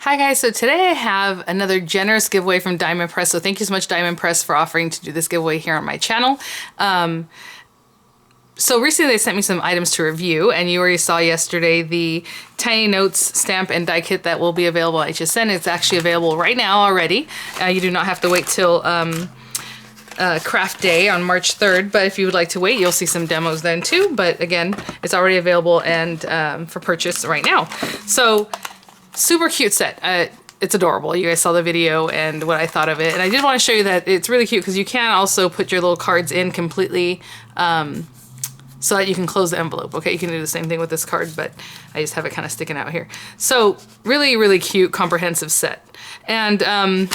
Hi guys, so today I have another generous giveaway from Diamond Press. So thank you so much Diamond Press for offering to do this giveaway here on my channel. So recently they sent me some items to review, and you already saw yesterday the Tiny Notes stamp and die kit that will be available at HSN. It's actually available right now already. You do not have to wait till craft day on March 3rd, but if you would like to wait, you'll see some demos then too. But again, it's already available and for purchase right now. So super cute set. It's adorable. You guys saw the video and what I thought of it. And I did want to show you that it's really cute because you can also put your little cards in completely so that you can close the envelope. Okay, you can do the same thing with this card, but I just have it kind of sticking out here. So really, really cute, comprehensive set. And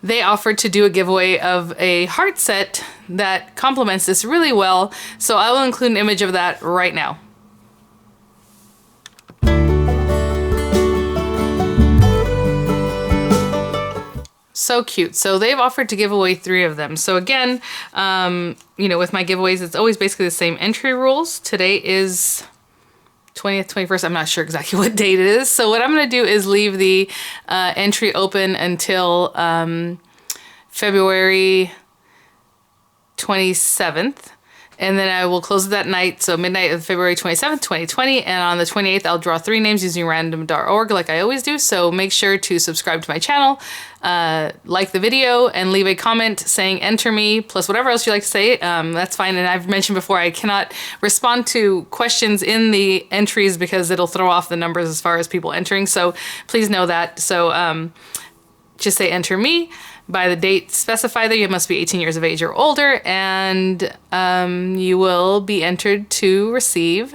they offered to do a giveaway of a heart set that complements this really well. So I will include an image of that right now. So cute. So they've offered to give away 3 of them. So again, you know, with my giveaways, it's always basically the same entry rules. Today is 20th, 21st. I'm not sure exactly what date it is. So what I'm going to do is leave the entry open until February 27th. And then I will close it that night, so midnight of February 27th, 2020. And on the 28th, I'll draw 3 names using random.org like I always do. So make sure to subscribe to my channel, like the video, and leave a comment saying enter me, plus whatever else you like to say. That's fine. And I've mentioned before, I cannot respond to questions in the entries because it'll throw off the numbers as far as people entering. So please know that. So just say enter me. By the date specified there, you must be 18 years of age or older, and you will be entered to receive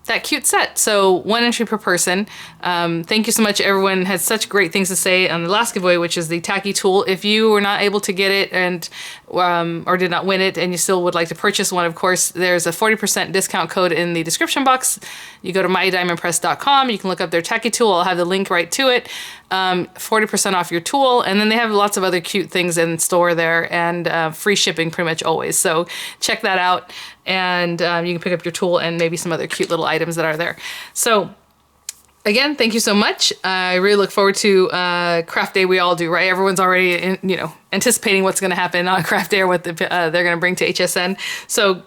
that cute set. So 1 entry per person. Thank you so much. Everyone had such great things to say on the last giveaway, which is the tacky tool. If you were not able to get it and or did not win it and you still would like to purchase one, of course, there's a 40% discount code in the description box. You go to mydiamondpress.com. You can look up their tacky tool. I'll have the link right to it. 40% off your tool. And then they have lots of other cute things in store there, and free shipping pretty much always. So check that out. And you can pick up your tool and maybe some other cute little items that are there. So again, thank you so much. I really look forward to craft day. We all do, right? Everyone's already, you know, anticipating what's going to happen on craft day or what they're going to bring to HSN. So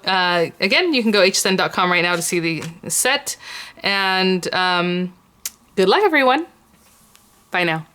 again, you can go hsn.com right now to see the set. And good luck, everyone. Bye now.